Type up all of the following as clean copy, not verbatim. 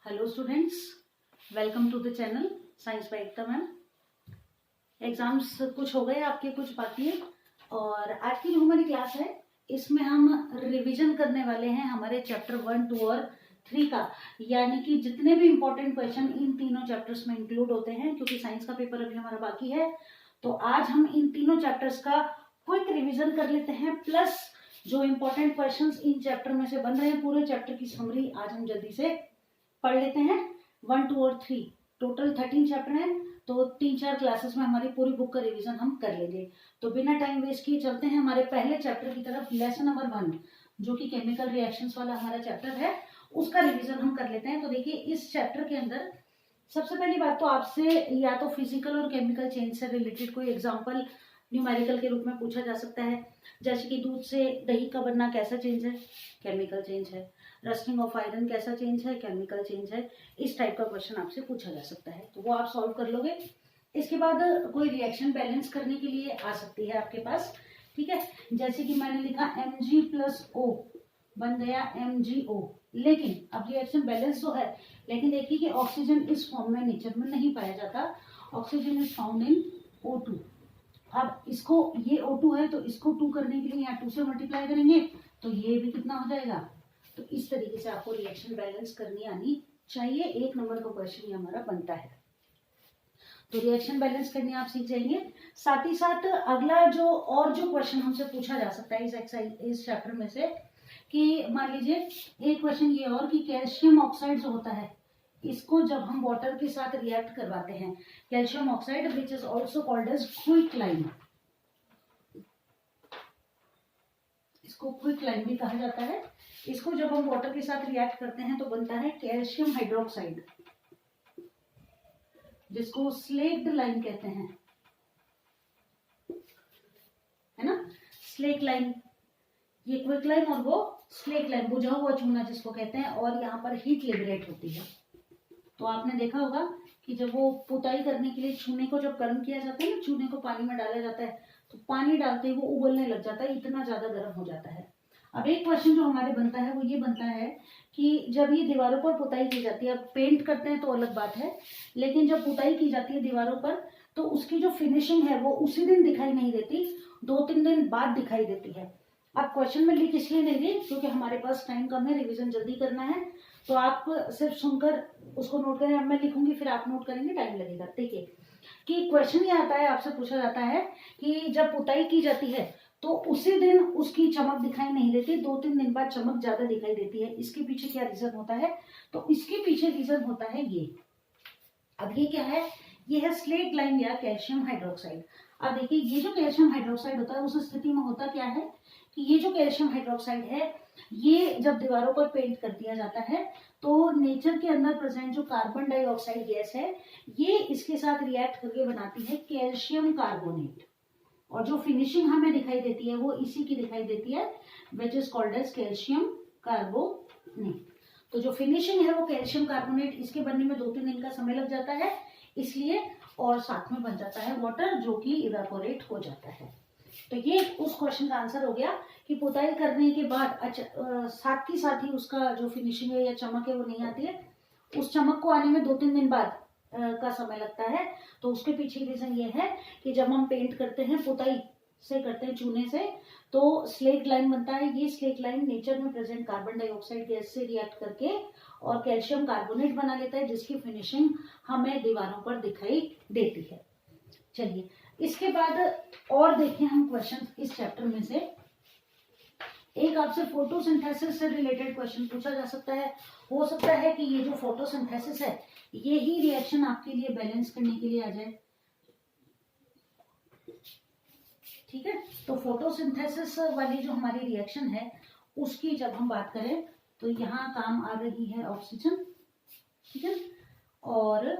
Hello students, welcome to the channel science by Ekta ma'am. Exams कुछ हो गए आपके, कुछ बाकी है। और आज की जो हमारी क्लास है इसमें हम रिवीजन करने वाले हैं हमारे चैप्टर 1, 2 और 3 का। यानी कि जितने भी इंपॉर्टेंट क्वेश्चन इन तीनों चैप्टर्स में इंक्लूड होते हैं, क्योंकि साइंस का पेपर अभी हमारा बाकी है। तो आज हम इन तीनों चैप्टर्स का क्विक रिविजन कर लेते हैं, प्लस जो इम्पोर्टेंट क्वेश्चंस इन चैप्टर में से बन रहे हैं पूरे चैप्टर की समरी आज हम जल्दी से पढ़ लेते हैं। 1, 2 और 3 टोटल 13 चैप्टर हैं, तो 3-4 क्लासेस में हमारी पूरी बुक का रिवीजन हम कर लेंगे। तो बिना टाइम वेस्ट किए चलते हैं हमारे पहले चैप्टर की तरफ। लेसन नंबर 1 जो कि केमिकल रिएक्शंस वाला हमारा चैप्टर है, उसका रिवीजन हम कर लेते हैं। तो देखिए, इस चैप्टर के अंदर सबसे पहली बात तो आपसे या तो फिजिकल और केमिकल चेंज से रिलेटेड कोई एग्जाम्पल न्यूमेरिकल के रूप में पूछा जा सकता है। जैसे कि दूध से दही का बनना कैसा चेंज है, केमिकल चेंज है। रस्टिंग ऑफ आयरन कैसा चेंज है, केमिकल चेंज है। इस टाइप का क्वेश्चन आपसे पूछा जा सकता है, तो वो आप सॉल्व कर लोगे। इसके बाद कोई रिएक्शन बैलेंस करने के लिए आ सकती है आपके पास, ठीक है। जैसे कि मैंने लिखा Mg+O बन गया MgO, लेकिन अब रिएक्शन बैलेंस तो है, लेकिन देखिए कि ऑक्सीजन इस फॉर्म में नेचर में नहीं पाया जाता। Oxygen is found in O2। अब इसको, ये O2 है तो इसको 2 करने के लिए यहाँ 2 से मल्टीप्लाई करेंगे तो ये भी कितना हो जाएगा। तो इस तरीके से आपको रिएक्शन बैलेंस करनी आनी चाहिए। 1 नंबर का क्वेश्चन ये हमारा बनता है, तो रिएक्शन बैलेंस करनी आप सीख जाएंगे। साथ ही साथ अगला जो क्वेश्चन हमसे पूछा जा सकता है इस चैप्टर में से, कि मान लीजिए एक क्वेश्चन ये और कि कैल्शियम ऑक्साइड जो होता है, इसको जब हम वाटर के साथ रिएक्ट करवाते हैं, calcium oxide which is also called as quicklime, इसको क्विकलाइन भी कहा जाता है। इसको जब हम वाटर के साथ रिएक्ट करते हैं तो बनता है कैल्शियम हाइड्रोक्साइड, जिसको स्लेक्ड लाइन कहते हैं, है ना। स्लेक लाइन, ये क्विक लाइन और वो स्लेक लाइन, बुझा हुआ चूना जिसको कहते हैं। और यहाँ पर हीट लिबरेट होती है। तो आपने देखा होगा कि जब वो पुताई करने के लिए चूने को जब गर्म किया जाता है ना, चूने को पानी में डाला जाता है, तो पानी डालते ही वो उबलने लग जाता है, इतना ज्यादा गर्म हो जाता है। अब एक क्वेश्चन जो हमारे बनता है वो ये बनता है कि जब ये दीवारों पर पुताई की जाती है, अब पेंट करते हैं तो अलग बात है, लेकिन जब पुताई की जाती है दीवारों पर तो उसकी जो फिनिशिंग है वो उसी दिन दिखाई नहीं देती, 2-3 दिन बाद दिखाई देती है। अब क्वेश्चन में लिख इसलिए नहीं दी क्योंकि हमारे पास टाइम कम है, रिविजन जल्दी करना है, तो आप सिर्फ सुनकर उसको नोट करें। अब मैं लिखूंगी फिर आप नोट करेंगे, टाइम लगेगा। देखिए कि क्वेश्चन ये आता है, आपसे पूछा जाता है कि जब पुताई की जाती है तो उसी दिन उसकी चमक दिखाई नहीं देती, 2-3 दिन बाद चमक ज्यादा दिखाई देती है। इसके पीछे क्या रीजन होता है, तो इसके पीछे रीजन होता है ये। अब ये क्या है, ये है स्लेट लाइन या कैल्शियम हाइड्रोक्साइड। अब देखिए, ये जो कैल्शियम हाइड्रोक्साइड होता है उस स्थिति में होता क्या है कि ये जो कैल्शियम हाइड्रोक्साइड है, ये जब दीवारों पर पेंट कर दिया जाता है तो नेचर के अंदर प्रेजेंट जो कार्बन डाइऑक्साइड गैस है, ये इसके साथ रिएक्ट करके बनाती है कैल्शियम कार्बोनेट, और जो फिनिशिंग हमें दिखाई देती है वो इसी की दिखाई देती है, which is called as calcium carbonate. तो जो फिनिशिंग है वो कैल्शियम कार्बोनेट, इसके बनने में 2-3 दिन का समय लग जाता है इसलिए, और साथ में बन जाता है वाटर जो कि इवेपोरेट हो जाता है। तो ये उस क्वेश्चन का आंसर हो गया कि पुताई करने के बाद साथ ही उसका जो फिनिशिंग है या चमक है वो नहीं आती है, उस चमक को आने में 2-3 दिन बाद का समय लगता है। तो उसके पीछे रीजन ये है कि जब हम पेंट करते हैं, पुताई से करते हैं चूने से, तो स्लेट लाइन बनता है। ये स्लेट लाइन नेचर में प्रेजेंट कार्बन डाइऑक्साइड गैस से रिएक्ट करके और कैल्शियम कार्बोनेट बना लेता है, जिसकी फिनिशिंग हमें दीवारों पर दिखाई देती है। चलिए, इसके बाद और देखें हम क्वेश्चन इस चैप्टर में से। एक आपसे फोटोसिंथेसिस से रिलेटेड क्वेश्चन पूछा जा सकता है। हो सकता है कि ये जो फोटोसिंथेसिस है, ये ही रिएक्शन आपके लिए बैलेंस करने के लिए आ जाए, ठीक है। तो फोटोसिंथेसिस वाली जो हमारी रिएक्शन है उसकी जब हम बात करें तो यहाँ काम आ रही है ऑक्सीजन, ठीक है। और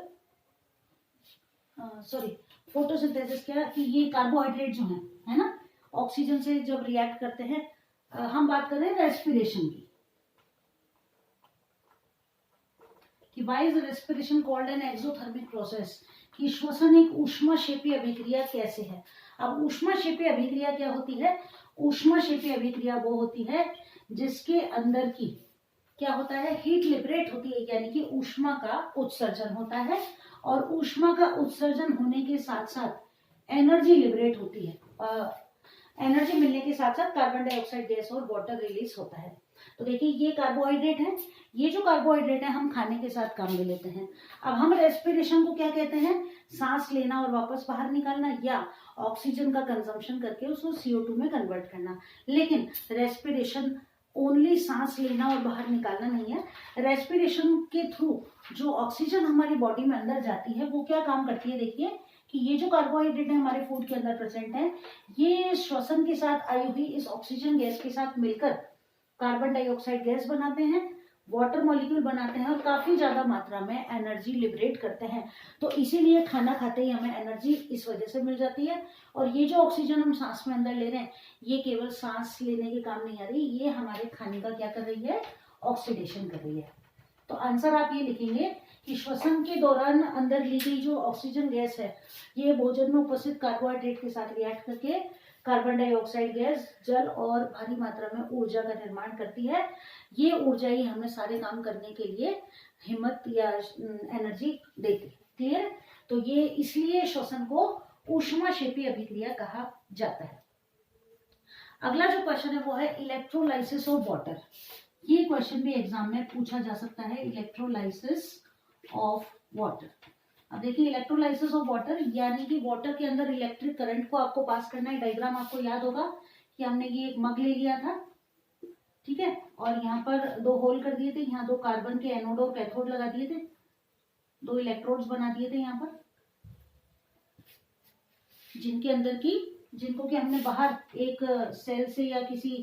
सॉरी, फोटोसिंथेसिस क्या कि ये कार्बोहाइड्रेट जो है ना, ऑक्सीजन से जब रिएक्ट करते हैं, हम बात कर रहे हैं रेस्पिरेशन की, कि why is respiration called an exothermic process, कि श्वसन एक ऊष्माक्षेपी अभिक्रिया कैसे है। अब ऊष्माक्षेपी अभिक्रिया क्या होती है, ऊष्माक्षेपी अभिक्रिया वो होती है जिसके अंदर की क्या होता है, हीट लिबरेट होती है, यानी कि ऊष्मा का उत्सर्जन होता है, और ऊष्मा का उत्सर्जन होने के साथ साथ एनर्जी लिबरेट होती है। एनर्जी मिलने के साथ साथ कार्बन डाइऑक्साइड गैस और वाटर रिलीज होता है। तो देखिए ये कार्बोहाइड्रेट है, ये जो कार्बोहाइड्रेट है हम खाने के साथ काम में लेते हैं। अब हम रेस्पिरेशन को क्या कहते हैं, सांस लेना और वापस बाहर निकालना, या ऑक्सीजन का कंजम्पशन करके उसको CO2 में कन्वर्ट करना। लेकिन रेस्पिरेशन ओनली सांस लेना और बाहर निकालना नहीं है। रेस्पिरेशन के थ्रू जो ऑक्सीजन हमारी बॉडी में अंदर जाती है वो क्या काम करती है, देखिए कि ये जो कार्बोहाइड्रेट है हमारे फूड के अंदर प्रेजेंट है, ये श्वसन के साथ आई हुई इस ऑक्सीजन गैस के साथ मिलकर कार्बन डाइऑक्साइड गैस बनाते हैं, वाटर मॉलिक्यूल बनाते हैं और काफी ज्यादा मात्रा में एनर्जी लिबरेट करते हैं। तो इसीलिए खाना खाते ही हमें एनर्जी इस वजह से मिल जाती है। और ये जो ऑक्सीजन हम सांस में अंदर ले रहे हैं, ये केवल सांस लेने के काम नहीं आ रही, ये हमारे खाने का क्या कर रही है, ऑक्सीडेशन कर रही है। तो आंसर आप ये लिखेंगे कि श्वसन के दौरान अंदर ली गई जो ऑक्सीजन गैस है, ये भोजन में उपस्थित कार्बोहाइड्रेट के साथ रिएक्ट करके कार्बन डाइऑक्साइड गैस, जल और भारी मात्रा में ऊर्जा का निर्माण करती है। ये ऊर्जा ही हमें सारे काम करने के लिए हिम्मत या एनर्जी देती है। क्लियर? तो ये इसलिए श्वसन को ऊष्माक्षेपी अभिक्रिया कहा जाता है। अगला जो क्वेश्चन है वो है इलेक्ट्रोलाइसिस ऑफ वाटर। ये क्वेश्चन भी एग्जाम में पूछा जा सकता है, इलेक्ट्रोलाइसिस ऑफ वाटर। अब देखिए इलेक्ट्रोलाइसिस ऑफ वाटर यानी कि वाटर के अंदर इलेक्ट्रिक करंट को आपको पास करना है। डायग्राम आपको याद होगा कि हमने ये एक मग ले लिया था, ठीक है, और यहाँ पर 2 होल कर दिए थे, यहाँ 2 कार्बन के एनोड और कैथोड लगा दिए थे, 2 इलेक्ट्रोड्स बना दिए थे यहाँ पर, जिनके अंदर की जिनको कि हमने बाहर एक सेल से या किसी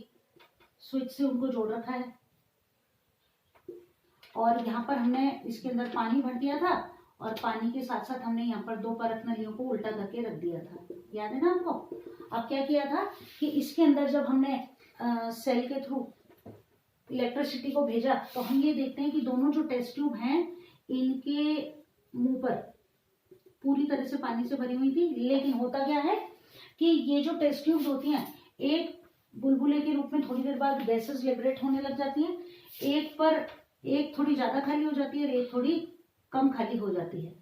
स्विच से उनको जोड़ रखा है। और यहाँ पर हमने इसके अंदर पानी भर दिया था और पानी के साथ साथ हमने यहाँ पर 2 परत नलियों को उल्टा करके रख दिया था, याद है ना आपको। अब क्या किया था कि इसके अंदर जब हमने सेल के थ्रू इलेक्ट्रिसिटी को भेजा तो हम ये देखते हैं कि दोनों जो टेस्ट ट्यूब हैं इनके मुंह पर पूरी तरह से पानी से भरी हुई थी। लेकिन होता क्या है कि ये जो टेस्ट ट्यूब्स होती हैं, एक बुलबुले के रूप में थोड़ी देर बाद गैसेस लिबरेट होने लग जाती हैं, एक थोड़ी ज्यादा खाली हो जाती है और एक थोड़ी कम खाली हो जाती है।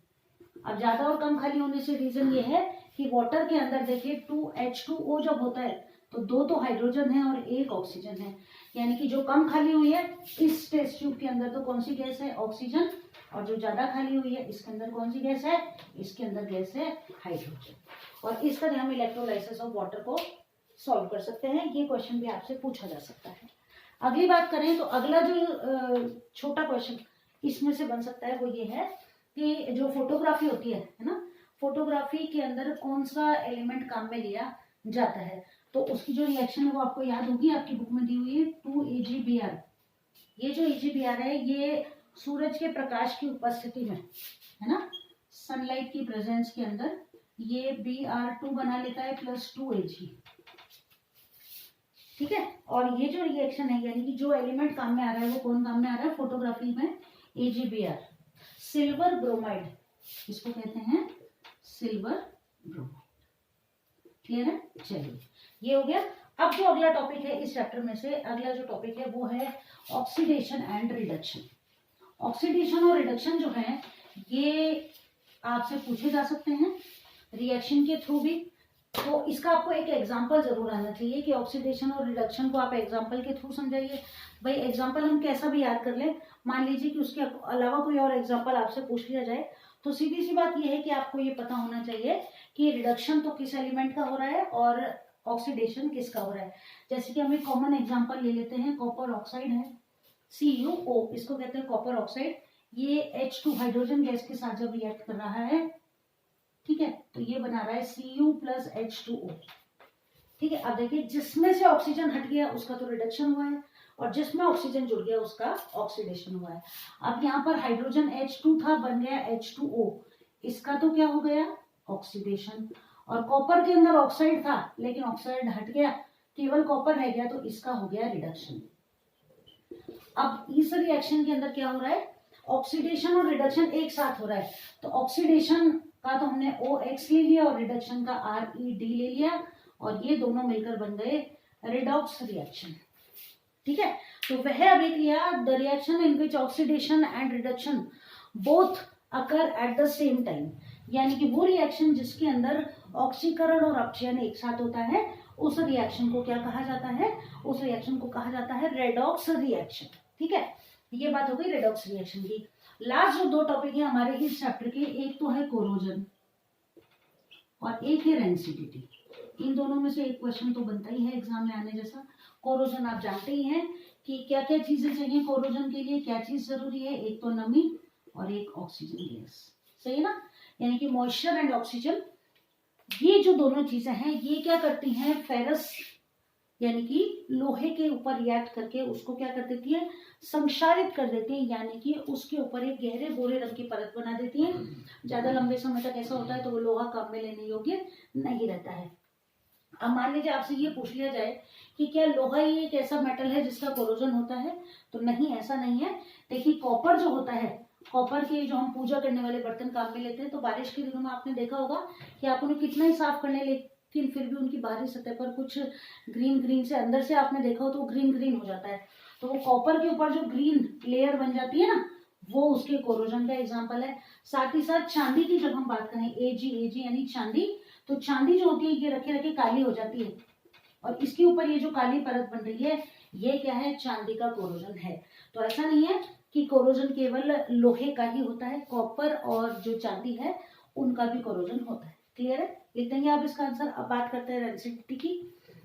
अब ज्यादा और कम खाली होने से रीजन ये है कि वाटर के अंदर देखिए 2H2O जब होता है तो 2 तो हाइड्रोजन है और 1 ऑक्सीजन है, यानी कि जो कम खाली हुई है इस टेस्ट ट्यूब के अंदर तो कौन सी गैस है, ऑक्सीजन, और जो ज्यादा खाली हुई है इसके अंदर कौन सी गैस है, इसके अंदर गैस है हाइड्रोजन। और इस तरह हम इलेक्ट्रोलाइसिस ऑफ वाटर को सॉल्व कर सकते हैं। ये क्वेश्चन भी आपसे पूछा जा सकता है। अगली बात करें तो अगला जो छोटा क्वेश्चन इसमें से बन सकता है वो ये है कि जो फोटोग्राफी होती है ना, फोटोग्राफी के अंदर कौन सा एलिमेंट काम में लिया जाता है। तो उसकी जो रिएक्शन है वो आपको याद होगी, आपकी बुक में दी हुई है 2AgBr। ये जो AgBr है ये सूरज के प्रकाश की उपस्थिति में, है ना, सनलाइट की प्रेजेंस के अंदर ये Br2 बना लेता है प्लस 2Ag, ठीक है। और ये जो रिएक्शन है यानी कि जो एलिमेंट काम में आ रहा है वो कौन काम में आ रहा है फोटोग्राफी में, AgBr, सिल्वर ब्रोमाइड, इसको कहते हैं सिल्वर ब्रोमाइड। क्लियर है? चलिए ये हो गया। अब जो अगला टॉपिक है इस चैप्टर में से, अगला जो टॉपिक है वो है ऑक्सीडेशन एंड रिडक्शन। ऑक्सीडेशन और रिडक्शन जो है ये आपसे पूछे जा सकते हैं रिएक्शन के थ्रू भी। तो इसका आपको एक एग्जांपल जरूर आना चाहिए कि ऑक्सीडेशन और रिडक्शन को आप एग्जांपल के थ्रू समझाइए। भाई एग्जांपल हम कैसा भी याद कर लें, मान लीजिए कि उसके अलावा कोई और एग्जांपल आपसे पूछ लिया जाए तो सीधी सी बात यह है कि आपको ये पता होना चाहिए कि रिडक्शन तो किस एलिमेंट का हो रहा है और ऑक्सीडेशन किसका हो रहा है। जैसे कि हम एक कॉमन एग्जाम्पल ले लेते हैं, कॉपर ऑक्साइड है CuO, इसको कहते हैं कॉपर ऑक्साइड। ये H2 हाइड्रोजन गैस के साथ जब रिएक्ट कर रहा है, ठीक है, तो ये बना रहा है Cu प्लस H2O, ठीक है। अब देखिए जिसमें से ऑक्सीजन हट गया उसका तो रिडक्शन हुआ है और जिसमें ऑक्सीजन जुड़ गया उसका ऑक्सीडेशन हुआ है। अब यहाँ पर हाइड्रोजन H2 था, बन गया H2O, इसका तो क्या हो गया, ऑक्सीडेशन। और कॉपर के अंदर ऑक्साइड था लेकिन ऑक्साइड हट गया, केवल कॉपर रह गया, तो इसका हो गया रिडक्शन। अब इस रिएक्शन के अंदर क्या हो रहा है, ऑक्सीडेशन और रिडक्शन एक साथ हो रहा है। तो ऑक्सीडेशन का तो हमने OX ले लिया और रिडक्शन का RED ले लिया और ये दोनों मिलकर बन गए रिडॉक्स रिएक्शन, ठीक है। तो वह अभी लिया the reaction in which oxidation and reduction both occur at the same time, यानी कि वो रिएक्शन जिसके अंदर ऑक्सीकरण और अपचयन एक साथ होता है, उस रिएक्शन को क्या कहा जाता है, उस रिएक्शन को कहा जाता है रेडॉक्स रिएक्शन। ठीक है, ये बात हो गई रेडॉक्स रिएक्शन की। लास्ट जो दो टॉपिक है हमारे इस चैप्टर के, एक तो है कोरोजन और एक है रेंसिडिटी। इन दोनों में से एक क्वेश्चन तो बनता ही है एग्जाम में आने जैसा। कोरोजन आप जानते ही हैं कि क्या क्या चीजें चाहिए कोरोजन के लिए, क्या चीज जरूरी है, एक तो नमी और एक ऑक्सीजन गैस, सही है ना, यानी कि मॉइस्चर एंड ऑक्सीजन, ये जो दोनों चीजें हैं ये क्या करती हैं, फेरस यानी कि लोहे के ऊपर रिएक्ट करके उसको क्या कर देती है, संक्षारित कर देती है, यानी कि उसके ऊपर एक गहरे भूरे रंग की परत बना देती है। ज्यादा लंबे समय तक ऐसा होता है तो वो लोहा काम में लेने योग्य नहीं रहता है। अब मान लीजिए आपसे ये पूछ लिया जाए कि क्या लोहा ही एक ऐसा मेटल है जिसका कोरोजन होता है, तो नहीं, ऐसा नहीं है। देखिए कॉपर जो होता है, कॉपर के जो हम पूजा करने वाले बर्तन काम में लेते हैं, तो बारिश के दिनों में आपने देखा होगा कि आप उन्हें कितना ही साफ करने लेकिन फिर भी उनकी बाहरी सतह पर कुछ ग्रीन ग्रीन से, अंदर से आपने देखा हो तो वो ग्रीन ग्रीन हो जाता है। तो वो कॉपर के ऊपर जो ग्रीन लेयर बन जाती है ना, वो उसके कोरोजन का एग्जाम्पल है। साथ ही साथ चांदी की जब हम बात करें, एजी यानी चांदी, तो चांदी जो होती है ये रखे रखे काली हो जाती है और इसके ऊपर ये जो काली परत बन रही है ये क्या है, चांदी का कोरोजन है। तो ऐसा नहीं है कि कोरोजन केवल लोहे का ही होता है, कॉपर और जो चांदी है उनका भी कोरोजन होता है। क्लियर है, लिख देंगे आप इसका आंसर। अब बात करते हैं रेंसिडिटी की।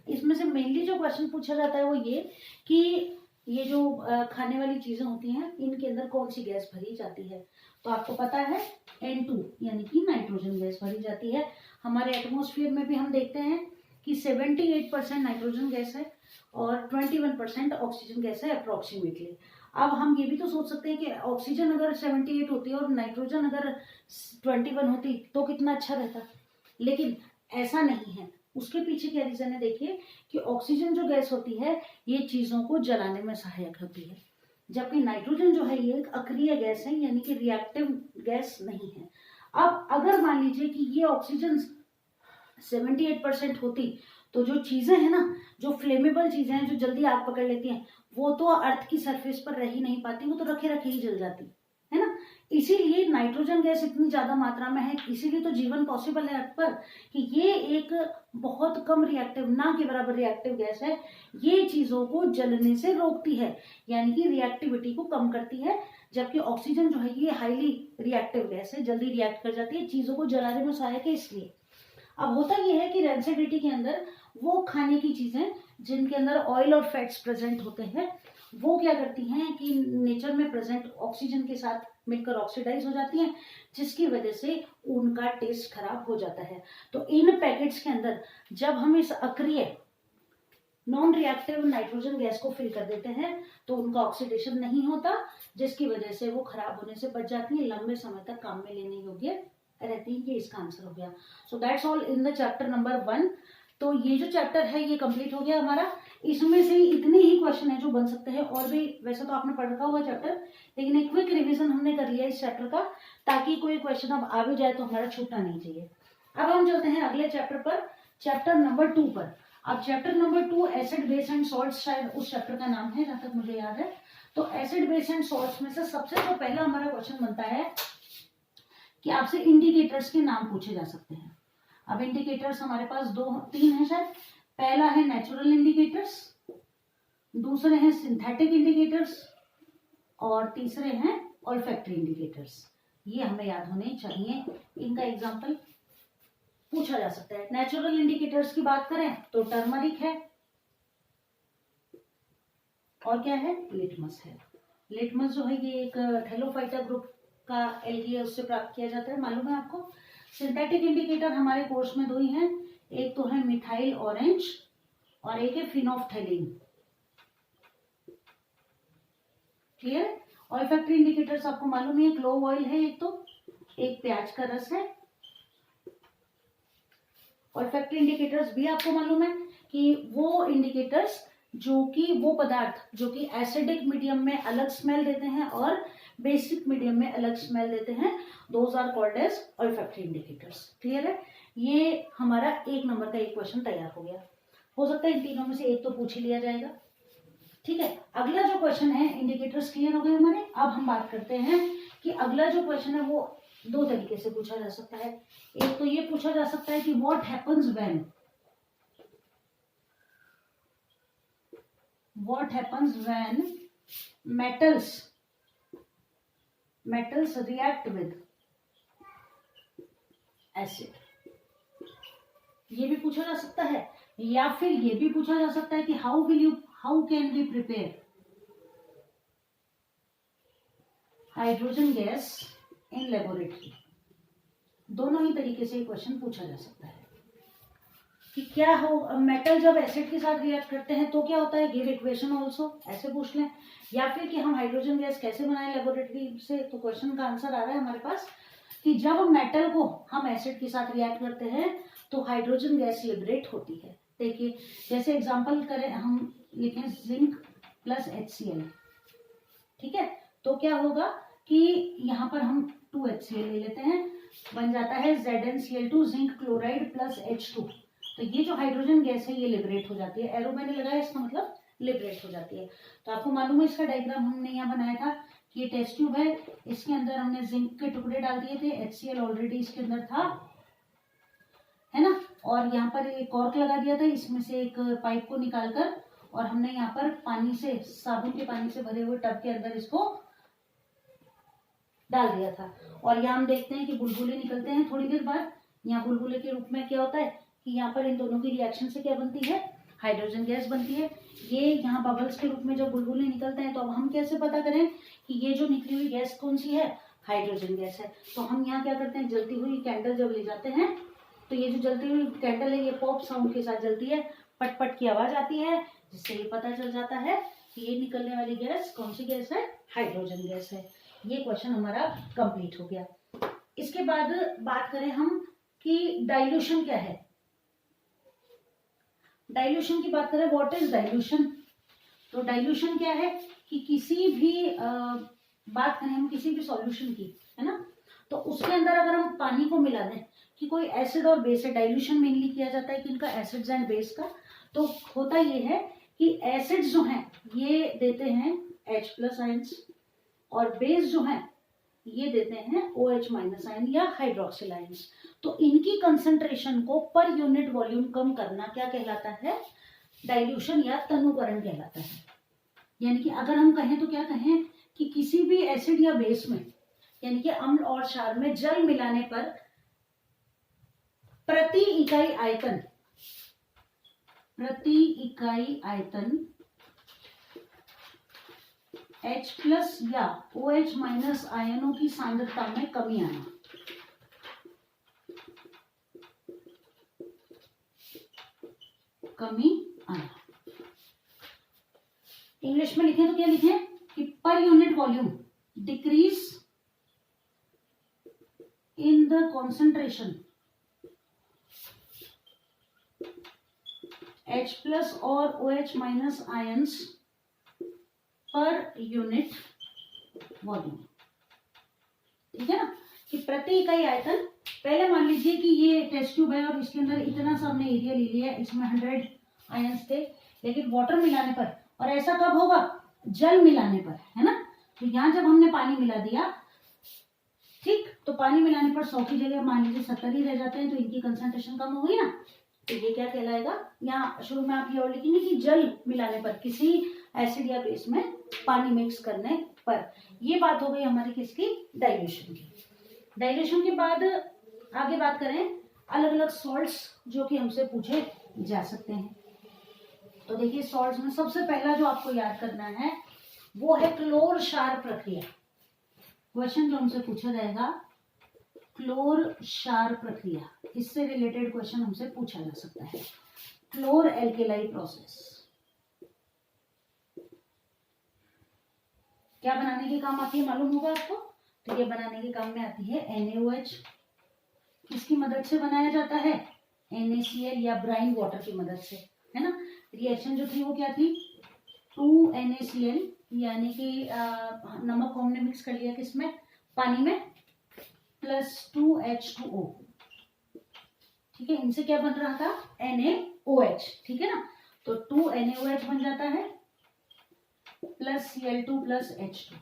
इसमें से मेनली जो क्वेश्चन पूछा जाता है वो ये कि ये जो खाने वाली चीजें होती हैं इनके अंदर कौन सी गैस भरी जाती है। तो आपको पता है N2 यानी कि नाइट्रोजन गैस भरी जाती है। हमारे एटमॉस्फेयर में भी हम देखते हैं कि 78% नाइट्रोजन गैस है और 21% ऑक्सीजन गैस है अप्रोक्सीमेटली। अब हम ये भी तो सोच सकते हैं कि ऑक्सीजन अगर 78 होती है और नाइट्रोजन अगर 21 होती तो कितना अच्छा रहता, लेकिन ऐसा नहीं है। उसके पीछे क्या रीजन है, देखिए कि ऑक्सीजन जो गैस होती है ये चीजों को जलाने में सहायक होती है, जबकि नाइट्रोजन जो है ये एक अक्रिय गैस है, यानी कि रिएक्टिव गैस नहीं है। अब अगर मान लीजिए कि ये ऑक्सीजन 78% होती तो जो चीजें हैं ना, जो फ्लेमेबल चीजें हैं जो जल्दी आग पकड़ लेती हैं, वो तो अर्थ की सरफेस पर रह ही नहीं पाती, वो तो रखे रखे ही जल जाती है ना। इसीलिए नाइट्रोजन गैस इतनी ज्यादा मात्रा में है, इसीलिए तो जीवन पॉसिबल है अर्थ पर, कि ये एक बहुत कम रिएक्टिव, ना के बराबर रिएक्टिव गैस है। ये चीजों को जलने से रोकती है, यानी कि रिएक्टिविटी को कम करती है, जबकि ऑक्सीजन जो है ये हाईली रिएक्टिव गैस है, जल्दी रिएक्ट कर जाती है, चीजों को जलाने में सहायक है इसलिए। अब होता यह है कि रेंसिडिटी के अंदर वो खाने की चीजें जिनके अंदर ऑयल और फैट्स प्रेजेंट होते हैं वो क्या करती हैं कि नेचर में प्रेजेंट ऑक्सीजन के साथ मिलकर ऑक्सीडाइज हो जाती हैं, जिसकी वजह से उनका टेस्ट खराब हो जाता है। तो इन पैकेट्स के अंदर जब हम इस अक्रिय नॉन रिएक्टिव नाइट्रोजन गैस को फिल कर देते हैं तो उनका ऑक्सीडेशन नहीं होता, जिसकी वजह से वो खराब होने से बच जाती है, लंबे समय तक काम में लेने योग्य रहती है। ये इसका आंसर हो गया। So that's all in the chapter number 1। तो ये जो चैप्टर है ये कंप्लीट हो गया हमारा। इसमें से इतने ही क्वेश्चन है जो बन सकते हैं, और भी वैसे तो आपने पढ़ रखा होगा चैप्टर, लेकिन एक क्विक रिवीजन हमने कर लिया इस चैप्टर का, ताकि कोई क्वेश्चन अब आ भी जाए तो हमारा छूटना नहीं चाहिए। अब हम चलते हैं अगले चैप्टर पर, चैप्टर नंबर 2 पर। अब chapter number 2 acid base and salts, शायद उस चैप्टर का नाम है जहां तक मुझे याद है। तो एसिड बेस एंड सॉल्ट्स में से सबसे जो पहला हमारा क्वेश्चन बनता है कि आपसे इंडिकेटर्स के नाम पूछे जा सकते हैं। अब इंडिकेटर्स हमारे पास 2-3 है शायद। पहला है नेचुरल इंडिकेटर्स, दूसरे हैं सिंथेटिक इंडिकेटर्स, और तीसरे हैं ऑल्फैक्टरी इंडिकेटर्स। ये हमें याद होने चाहिए, इनका एग्जाम्पल पूछा जा सकता है। नेचुरल इंडिकेटर्स की बात करें तो टर्मरिक है, और क्या है, लिटमस है। लिटमस जो है ये एक थैलोफाइटा ग्रुप का एल्गी है, उससे प्राप्त किया जाता है, मालूम है आपको। सिंथेटिक इंडिकेटर हमारे कोर्स में 2 ही हैं, एक तो है मिथाइल ऑरेंज और एक है फिनोफ्थैलीन। क्लियर। ऑल्फैक्टरी इंडिकेटर्स आपको मालूम है, क्लोव ऑयल है एक, तो एक प्याज का रस है। ऑल्फैक्टरी इंडिकेटर्स भी आपको मालूम है कि वो इंडिकेटर्स जो कि वो पदार्थ जो कि एसिडिक मीडियम में अलग स्मेल देते हैं और बेसिक मीडियम में अलग स्मेल देते हैं, those are called as olfactory indicators. Clear है। ये हमारा 1 नंबर का एक क्वेश्चन तैयार हो गया। हो सकता है इन तीनों में से एक तो पूछ ही लिया जाएगा। ठीक है, अगला जो क्वेश्चन है, इंडिकेटर्स क्लियर हो गए हमारे। अब हम बात करते हैं कि अगला जो क्वेश्चन है वो दो तरीके से पूछा जा सकता है। एक तो ये पूछा जा सकता है कि what happens when metals react with acid, ये भी पूछा जा सकता है। या फिर ये भी पूछा जा सकता है कि how can we prepare hydrogen gas in laboratory. दोनों ही तरीके से क्वेश्चन पूछा जा सकता है कि क्या हो, मेटल जब एसिड के साथ रिएक्ट करते हैं तो क्या होता है, गिव इक्वेशन ऑल्सो, ऐसे पूछ लें। या फिर कि हम हाइड्रोजन गैस कैसे बनाएं लेबोरेटरी से, तो क्वेश्चन का आंसर आ रहा है हमारे पास कि जब मेटल को हम एसिड के साथ रिएक्ट करते हैं तो हाइड्रोजन गैस लिबरेट होती है। देखिए, जैसे एग्जांपल करें, हम लिखें जिंक प्लस HCl, ठीक है, तो क्या होगा कि यहाँ पर हम 2HCl ले लेते हैं, बन जाता है ZnCl2 zinc chloride plus H2। तो ये जो हाइड्रोजन गैस है ये लिबरेट हो जाती है। एरो मैंने लगाया, इसका मतलब लिबरेट हो जाती है। तो आपको मालूम है, इसका डायग्राम हमने यहाँ बनाया था कि ये टेस्ट ट्यूब है, इसके अंदर हमने जिंक के टुकड़े डाल दिए थे, HCl ऑलरेडी इसके अंदर था, है ना, और यहाँ पर एक कॉर्क लगा दिया था, इसमें से एक पाइप को निकालकर और हमने यहाँ पर पानी से, साबुन के पानी से भरे हुए टब के अंदर इसको डाल दिया था। और यहाँ हम देखते हैं कि बुलबुले निकलते हैं थोड़ी देर बाद। यहाँ बुलबुले के रूप में क्या होता है कि यहाँ पर इन दोनों की रिएक्शन से क्या बनती है, हाइड्रोजन गैस बनती है। ये यहाँ बबल्स के रूप में जब बुलबुले निकलते हैं तो अब हम कैसे पता करें कि ये जो निकली हुई गैस कौन सी है, हाइड्रोजन गैस है। तो हम यहाँ क्या करते हैं, जलती हुई कैंडल जब ले जाते हैं तो ये जो जलती हुई कैंडल है ये पॉप साउंड के साथ जलती है, पट पट की आवाज आती है, जिससे ये पता चल जाता है कि ये निकलने वाली गैस कौन सी गैस है, हाइड्रोजन गैस है। ये क्वेश्चन हमारा कंप्लीट हो गया। इसके बाद बात करें हम कि डाइल्यूशन क्या है। डाइल्यूशन की बात करें, व्हाट इज डाइल्यूशन। तो डाइल्यूशन क्या है कि किसी भी बात करें हम किसी भी सॉल्यूशन की, है ना, तो उसके अंदर अगर हम पानी को मिला दें कि कोई एसिड और बेस है, डाइल्यूशन मेनली किया जाता है कि इनका एसिड्स एंड बेस का। तो होता ये है कि एसिड्स जो हैं ये देते हैं H+ आयंस और बेस जो हैं ये देते हैं OH- आयन या हाइड्रोक्सिल आयंस। तो इनकी कंसंट्रेशन को पर यूनिट वॉल्यूम कम करना क्या कहलाता है, डाइल्यूशन या तनुकरण कहलाता है। यानी कि अगर हम कहें तो क्या कहें कि किसी भी एसिड या बेस में, यानी कि अम्ल और क्षार में जल मिलाने पर प्रति इकाई आयतन H+ या OH- आयनों की सांद्रता में कमी आना। इंग्लिश में लिखें तो क्या लिखें कि per unit volume decrease in the concentration H+ और OH- ions per unit volume. ठीक है ना, कि प्रति इकाई आयतन, पहले मान लीजिए कि ये टेस्ट ट्यूब है और इसके अंदर इतना सा हमने एरिया ले लिया, इसमें 100 आयंस थे, लेकिन वाटर मिलाने पर, और ऐसा कब होगा, जल मिलाने पर, है ना। तो यहाँ जब हमने पानी मिला दिया, ठीक, तो पानी मिलाने पर 100 की जगह मान लीजिए 70 ही रह जाते हैं, तो इनकी कंसंट्रेशन कम हो गई ना। तो ये क्या कहलाएगा, यहाँ शुरू में आप ये और लिखेंगे कि जल मिलाने पर, किसी एसिड या बेस में पानी मिक्स करने पर। ये बात हो गई हमारी किसकी, डाइल्यूशन की। डाइल्यूशन के बाद आगे बात करें अलग अलग सॉल्ट्स जो कि हमसे पूछे जा सकते हैं। तो देखिए, सॉल्ट्स में सबसे पहला जो आपको याद करना है वो है क्लोर क्षार प्रक्रिया। क्वेश्चन जो हमसे पूछा जाएगा, क्लोर क्षार प्रक्रिया, इससे रिलेटेड क्वेश्चन हमसे पूछा जा सकता है। क्लोर एल्केलाई प्रोसेस क्या बनाने के काम आती है, मालूम होगा आपको। तो ये बनाने के काम में आती है NaOH। किसकी मदद से बनाया जाता है, NaCl या ब्राइन वाटर की मदद से, है ना। रिएक्शन जो थी वो क्या थी, 2NaCl, यानी कि नमक को हमने मिक्स कर लिया किसमें, पानी में, प्लस 2H2O। ठीक है, इनसे क्या बन रहा था, NaOH, ठीक है ना। तो 2NaOH बन जाता है प्लस Cl2 प्लस H2।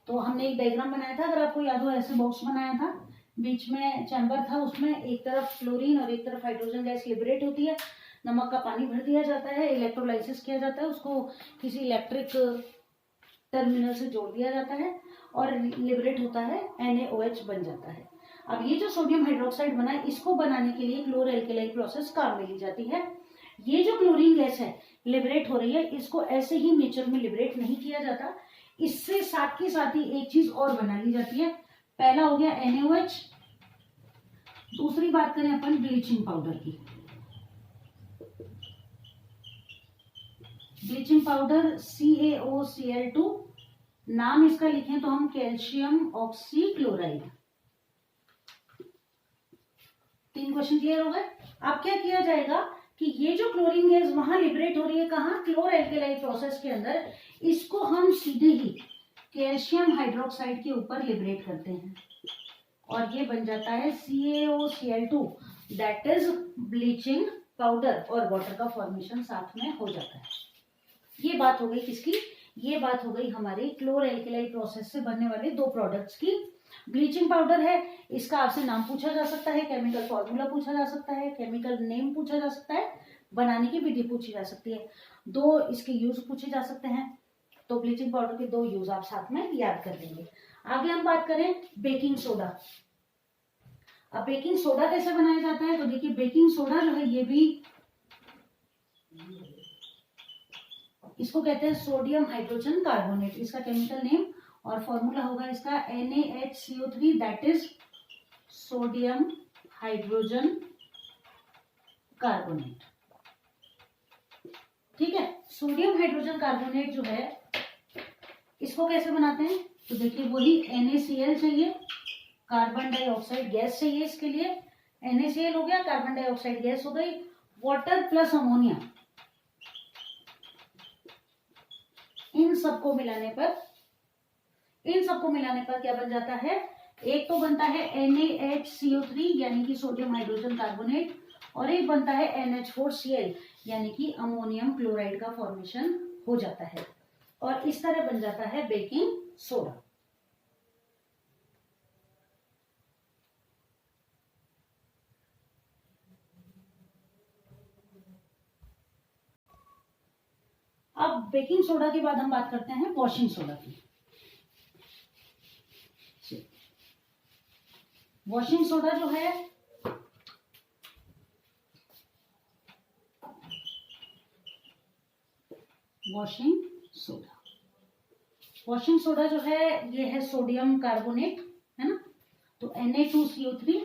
तो हमने एक डायग्राम बनाया था, अगर आपको याद हो, ऐसे बॉक्स बनाया था, बीच में चैम्बर था, उसमें एक तरफ फ्लोरीन और एक तरफ हाइड्रोजन गैस लिबरेट होती है, नमक का पानी भर दिया जाता है, इलेक्ट्रोलाइसिस किया जाता है, उसको किसी इलेक्ट्रिक टर्मिनल से जोड़ दिया जाता है और लिबरेट होता है, NaOH बन जाता है। अब ये जो सोडियम हाइड्रोक्साइड बना है, इसको बनाने के लिए क्लोर एल्केलाई प्रोसेस काम में ली जाती है। ये जो क्लोरीन गैस है लिबरेट हो रही है, इसको ऐसे ही नेचर में लिबरेट नहीं किया जाता, इससे साथ के साथ ही एक चीज और बना ली जाती है। पहला हो गया NaOH, दूसरी बात करें अपन ब्लीचिंग पाउडर की। ब्लीचिंग पाउडर CaOCl2, नाम इसका लिखें तो हम कैल्शियम ऑक्सीक्लोराइड। 3 क्वेश्चन क्लियर हो गए। अब क्या किया जाएगा कि ये जो क्लोरीन गैस वहां लिबरेट हो रही है, कहाँ, क्लोर एल्केलाई प्रोसेस के अंदर, इसको हम सीधे ही कैल्शियम हाइड्रोक्साइड के ऊपर लिबरेट करते हैं और ये बन जाता है CaOCl2, that is bleaching powder, और वाटर का फॉर्मेशन साथ में हो जाता है। ये बात हो गई किसकी, ये बात हो गई हमारे क्लोर एल्केलाई प्रोसेस से बनने वाले 2 प्रोडक्ट्स की। ब्लीचिंग पाउडर है, इसका आपसे नाम पूछा जा सकता है, केमिकल फॉर्मूला पूछा जा सकता है, केमिकल नेम पूछा जा सकता है, बनाने की विधि पूछी जा सकती है, 2 इसके यूज पूछे जा सकते हैं। तो ब्लीचिंग पाउडर के 2 यूज आप साथ में याद कर लेंगे। आगे हम बात करें बेकिंग सोडा। अब बेकिंग सोडा कैसे बनाया जाता है, तो देखिए बेकिंग सोडा जो है ये भी, इसको कहते हैं सोडियम हाइड्रोजन कार्बोनेट, इसका केमिकल नेम और फॉर्मूला होगा इसका NaHCO3, that is sodium hydrogen carbonate. ठीक है, सोडियम हाइड्रोजन कार्बोनेट जो है इसको कैसे बनाते हैं, तो देखिए वही NaCl चाहिए, कार्बन डाइऑक्साइड गैस चाहिए, इसके लिए NaCl हो गया, कार्बन डाइऑक्साइड गैस हो गई, वाटर प्लस अमोनिया, इन सबको मिलाने पर क्या बन जाता है, एक तो बनता है NaHCO3 यानी कि सोडियम हाइड्रोजन कार्बोनेट, और एक बनता है NH4Cl यानी कि अमोनियम क्लोराइड का फॉर्मेशन हो जाता है, और इस तरह बन जाता है बेकिंग सोडा। अब बेकिंग सोडा के बाद हम बात करते हैं वॉशिंग सोडा की। वॉशिंग सोडा जो है वॉशिंग सोडा जो है ये है सोडियम कार्बोनेट, है ना, तो Na2CO3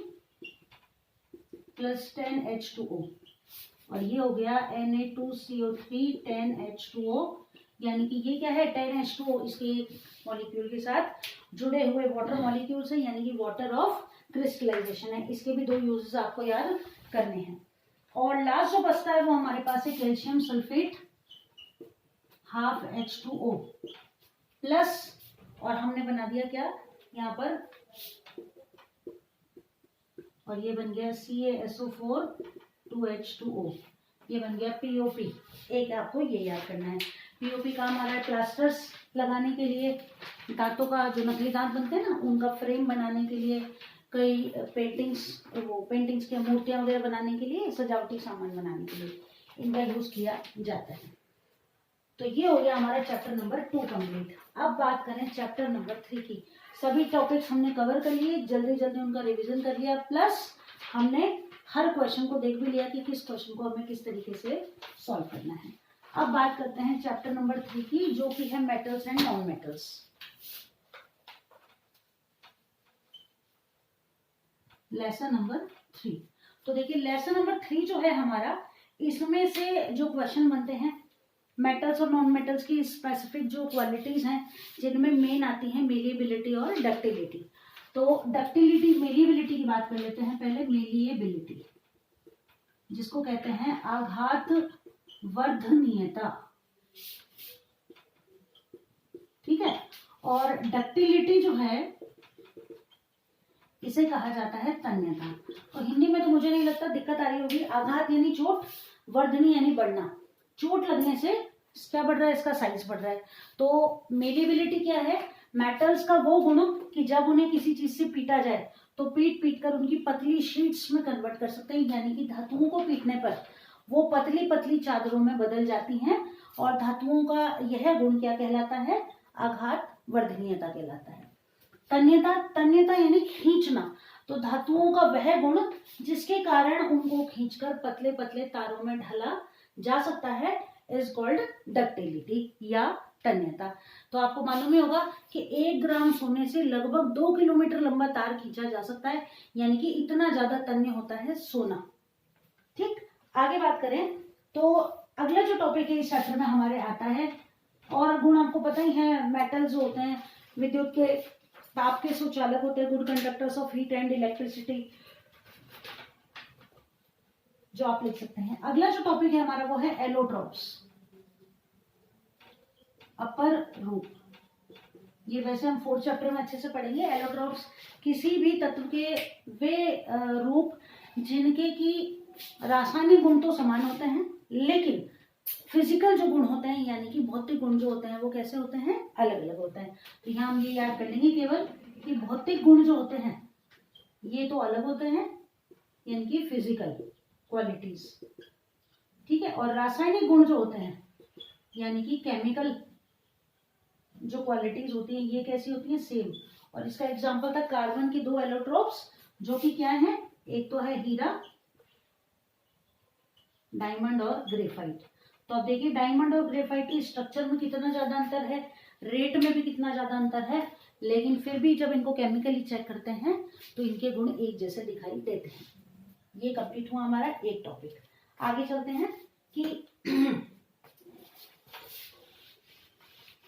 प्लस 10H2O, और ये हो गया Na2CO3 10H2O, यानी कि ये क्या है 10H2O, इसके मॉलिक्यूल के साथ जुड़े हुए वाटर मॉलिक्यूल्स है, यानी कि वाटर ऑफ क्रिस्टलाइजेशन है। इसके भी 2 यूजेस आपको याद करने हैं। और लास्ट जो बचता है वो हमारे पास है calcium sulphate half H2O plus, और हमने बना दिया क्या यहाँ पर, और ये बन गया CaSO4 2H2O, ये बन गया POP। एक आपको ये याद करना है, POP काम आ रहा है प्लास्टर्स लगाने के लिए, दांतों का जो नकली दांत बनते हैं ना उनका फ्रेम बनाने के लिए, कई पेंटिंग्स की मूर्तियां वगैरह बनाने के लिए, सजावटी सामान बनाने के लिए इनका यूज किया जाता है। तो ये हो गया हमारा चैप्टर नंबर 2 कंप्लीट। अब बात करें चैप्टर नंबर 3 की। सभी टॉपिक्स हमने कवर कर लिए, जल्दी जल्दी उनका रिवीजन कर लिया, प्लस हमने हर क्वेश्चन को देख भी लिया कि किस क्वेश्चन को हमें किस तरीके से सॉल्व करना है। अब बात करते हैं चैप्टर नंबर 3 की, जो कि है metals and non metals. Lesson number 3। तो देखिए लेसन नंबर 3 जो है हमारा, इसमें से जो क्वेश्चन बनते हैं मेटल्स और नॉन मेटल्स की स्पेसिफिक जो क्वालिटीज हैं, जिनमें मेन आती हैं मेलिएबिलिटी और डक्टिलिटी। तो डक्टिलिटी मेलिएबिलिटी की बात कर लेते हैं पहले। मेलिएबिलिटी जिसको कहते हैं आघात वर्धनीयता, ठीक है, और डक्टिलिटी जो है इसे कहा जाता है तन्यता। तो हिंदी में तो मुझे नहीं लगता दिक्कत आ रही होगी। आघात यानी चोट, वर्धनी यानी बढ़ना, चोट लगने से क्या बढ़ रहा है, इसका साइज बढ़ रहा है। तो मेलिबिलिटी क्या है, मेटल्स का वो गुण कि जब उन्हें किसी चीज से पीटा जाए तो पीट पीट कर उनकी पतली शीट्स में कन्वर्ट कर सकते हैं, यानी कि धातुओं को पीटने पर वो पतली पतली चादरों में बदल जाती हैं। और धातुओं का यह गुण क्या कहलाता है, आघात वर्धनीयता कहलाता है। तन्यता, तन्यता यानी खींचना, तो धातुओं का वह गुण जिसके कारण उनको खींचकर पतले पतले तारों में ढाला जा सकता है इज कॉल्ड डक्टिलिटी या तन्यता। तो आपको मालूम ही होगा कि 1 ग्राम सोने से लगभग 2 किलोमीटर लंबा तार खींचा जा सकता है, यानी कि इतना ज्यादा तन्य होता है सोना। ठीक, आगे बात करें तो अगला जो टॉपिक है इस चैप्टर में हमारे आता है, और गुण आपको पता ही है, मेटल्स जो होते हैं विद्युत के ताप के सुचालक होते हैं, good conductors of heat and electricity, जो आप लिख सकते हैं। अगला जो टॉपिक है हमारा वो है एलोट्रॉप्स, अपर रूप। ये वैसे हम 4th चैप्टर में अच्छे से पढ़ेंगे। एलोट्रॉप्स किसी भी तत्व के वे रूप जिनके की रासायनिक गुण तो समान होते हैं, लेकिन फिजिकल जो गुण होते हैं यानी कि भौतिक गुण जो होते हैं वो कैसे होते हैं, अलग अलग होते हैं। तो यहाँ हम ये याद कर लेंगे केवल कि भौतिक गुण जो होते हैं ये तो अलग होते हैं, यानी कि फिजिकल क्वालिटीज, ठीक है। और रासायनिक गुण जो होते हैं यानी कि केमिकल जो क्वालिटीज होती हैं ये कैसी होती हैं, सेम। और इसका एग्जांपल था कार्बन की 2 एलोट्रोप्स जो कि क्या है, एक तो है हीरा, डायमंड और ग्रेफाइट। तो अब देखिए डायमंड और ग्रेफाइट की स्ट्रक्चर में कितना ज्यादा अंतर है, रेट में भी कितना ज्यादा अंतर है, लेकिन फिर भी जब इनको केमिकली चेक करते हैं तो इनके गुण एक जैसे दिखाई देते हैं। ये कंप्लीट हुआ हमारा एक टॉपिक। आगे चलते हैं कि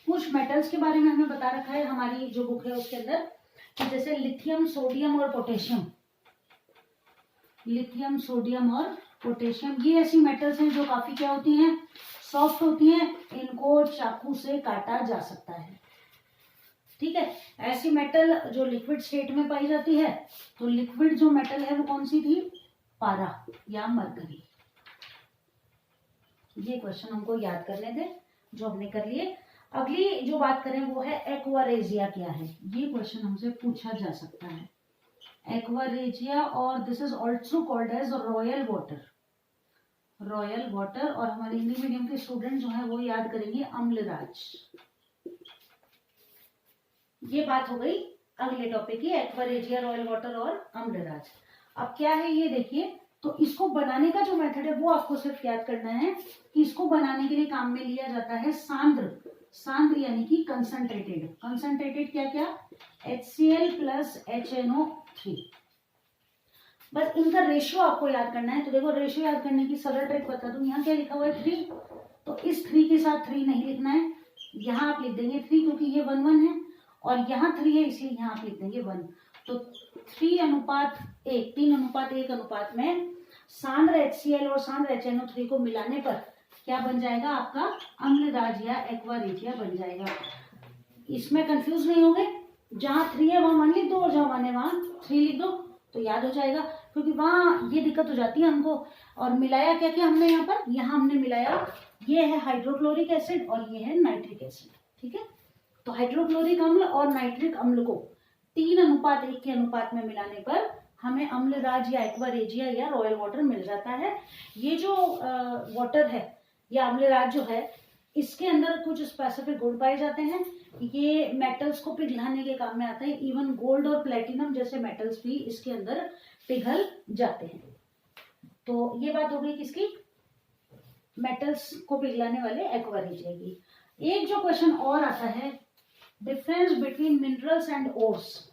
कुछ मेटल्स के बारे में हमें बता रखा है हमारी जो बुक है उसके अंदर, कि जैसे लिथियम, सोडियम और पोटेशियम। लिथियम, सोडियम और पोटेशियम ये ऐसी मेटल्स हैं जो काफी क्या होती हैं, सॉफ्ट होती हैं, इनको चाकू से काटा जा सकता है, ठीक है। ऐसी मेटल जो लिक्विड स्टेट में पाई जाती है, तो लिक्विड जो मेटल है वो कौन सी थी, पारा या मरकरी। ये क्वेश्चन हमको याद करने थे जो हमने कर लिए। अगली जो बात करें वो है एक्वारेजिया क्या है, ये क्वेश्चन हमसे पूछा जा सकता है। एक्वारेजिया, और this is also called as royal water, royal water. और हमारे हिंदी मीडियम के स्टूडेंट जो है वो याद करेंगे अम्लराज। ये बात हो गई अगले टॉपिक की, एक्वारेजिया, रॉयल वाटर और अम्लराज। अब क्या है ये देखिए, तो इसको बनाने का जो मेथड है वो आपको सिर्फ याद करना है कि इसको बनाने के लिए काम में लिया जाता है सांद्र, सांद्र यानी कि कंसंट्रेटेड। कंसंट्रेटेड क्या क्या, HCl प्लस HNO3। बस इनका रेशियो आपको याद करना है। तो देखो रेशियो याद करने की सरल ट्रिक बता दूं, यहाँ क्या लिखा हुआ है 3, तो इस 3 के साथ 3 नहीं लिखना है, यहाँ आप लिख देंगे 3 क्योंकि ये 1 1 है, और यहाँ 3 है इसलिए यहाँ आप लिख देंगे 1। तो 3:1, 3:1 में सांद्र HCl और सांद्र HNO3 को मिलाने पर क्या बन जाएगा, आपका अम्लराज या एक्वारेजिया बन जाएगा। इसमें कंफ्यूज नहीं होंगे, जहां 3 है वहां 1 लिख दो और जहां 1 है वहां 3 लिख दो, तो याद हो जाएगा। क्योंकि वहां ये दिक्कत हो जाती है हमको। और मिलाया क्या क्या हमने यहाँ पर, यहाँ हमने मिलाया, ये है हाइड्रोक्लोरिक एसिड और ये है नाइट्रिक एसिड, ठीक है। तो हाइड्रोक्लोरिक अम्ल और नाइट्रिक अम्ल को 3:1 के अनुपात में मिलाने पर हमें अम्लराज या एक्वारेजिया या रॉयल वाटर मिल जाता है। ये जो वाटर है या अम्लराज जो है, इसके अंदर कुछ स्पेसिफिक गुण पाए जाते हैं। ये मेटल्स को पिघलाने के काम में आता है, इवन गोल्ड और प्लेटिनम जैसे मेटल्स भी इसके अंदर पिघल जाते हैं। तो ये बात हो गई किसकी, मेटल्स को पिघलाने वाले एक्वारेजिया की। एक जो क्वेश्चन और आता है, difference between minerals and ores.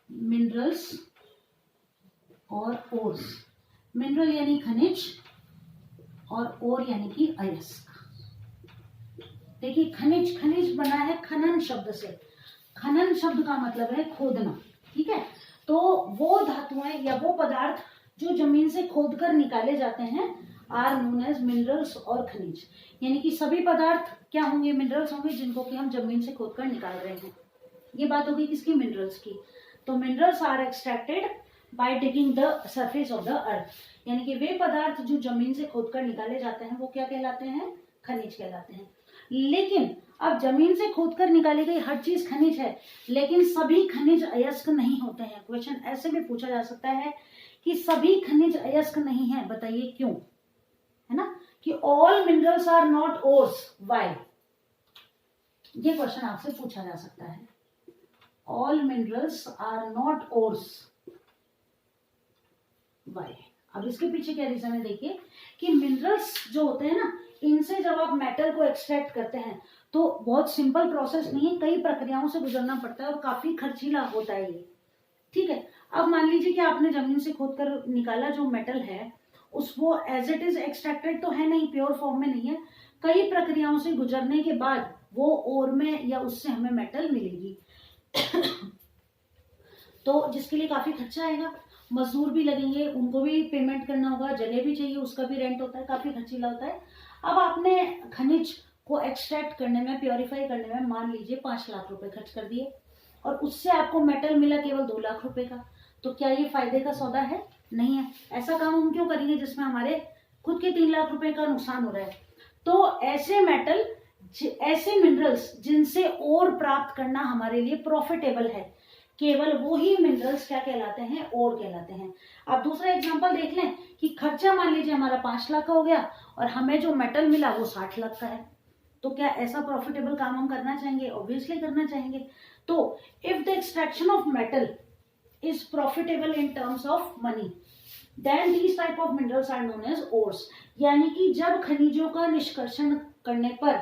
Minerals और ओर्स, मिनरल यानी खनिज और ओर यानी कि अयस्क। देखिए खनिज, खनिज बना है खनन शब्द से, खनन शब्द का मतलब है खोदना, ठीक है। तो वो धातुएं या वो पदार्थ जो जमीन से खोदकर निकाले जाते हैं आर नोन एज मिनरल्स और खनिज। यानी कि सभी पदार्थ क्या होंगे, मिनरल्स होंगे जिनको कि हम जमीन से खोदकर निकाल रहे हैं। ये बात होगी किसकी, मिनरल्स की। तो minerals are extracted by digging the surface of the earth, यानी कि वे पदार्थ जो जमीन से खोदकर निकाले जाते हैं वो क्या कहलाते हैं, खनिज कहलाते हैं। लेकिन अब जमीन से खोदकर निकाली गई हर चीज खनिज है, लेकिन सभी खनिज अयस्क नहीं होते हैं। क्वेश्चन ऐसे भी पूछा जा सकता है कि सभी खनिज अयस्क नहीं है, बताइए क्यों, है ना, कि all minerals are not ores, why, ये क्वेश्चन आपसे पूछा जा सकता है। All minerals are not ores, why. अब इसके पीछे क्या रीजन है, देखिए कि मिनरल्स जो होते हैं ना, इनसे जब आप मेटल को एक्सट्रैक्ट करते हैं तो बहुत सिंपल प्रोसेस नहीं है, कई प्रक्रियाओं से गुजरना पड़ता है और काफी खर्चीला होता है ये, ठीक है। अब मान लीजिए कि आपने जमीन से खोदकर निकाला जो मेटल है, उस वो एज इट इज एक्सट्रैक्टेड तो है नहीं, प्योर फॉर्म में नहीं है, कई प्रक्रियाओं से गुजरने के बाद वो ओर में या उससे हमें मेटल मिलेगी तो जिसके लिए काफी खर्चा आएगा, मजदूर भी लगेंगे, उनको भी पेमेंट करना होगा, जगह भी चाहिए, उसका भी रेंट होता है, काफी खर्चीला होता है। अब आपने खनिज को एक्सट्रैक्ट करने में, प्योरीफाई करने में मान लीजिए 5 लाख रुपए खर्च कर दिए और उससे आपको मेटल मिला केवल 2 लाख रुपए का, तो क्या ये फायदे का सौदा है? नहीं है। ऐसा काम हम क्यों करेंगे जिसमें हमारे खुद के 3 लाख रुपए का नुकसान हो रहा है? तो ऐसे मेटल, ऐसे मिनरल्स जिनसे ओर प्राप्त करना हमारे लिए प्रॉफिटेबल है, केवल वो ही मिनरल्स क्या कहलाते हैं, ओर कहलाते हैं। अब दूसरा एग्जांपल देख लें कि खर्चा मान लीजिए हमारा 5 लाख का हो गया और हमें जो मेटल मिला वो 60 लाख का है, तो क्या ऐसा प्रॉफिटेबल काम हम करना चाहेंगे? ऑब्वियसली करना चाहेंगे। तो if the extraction of metal is profitable in terms of money, then these type of minerals are known as ores, यानी कि जब खनिजों का निष्कर्षण करने पर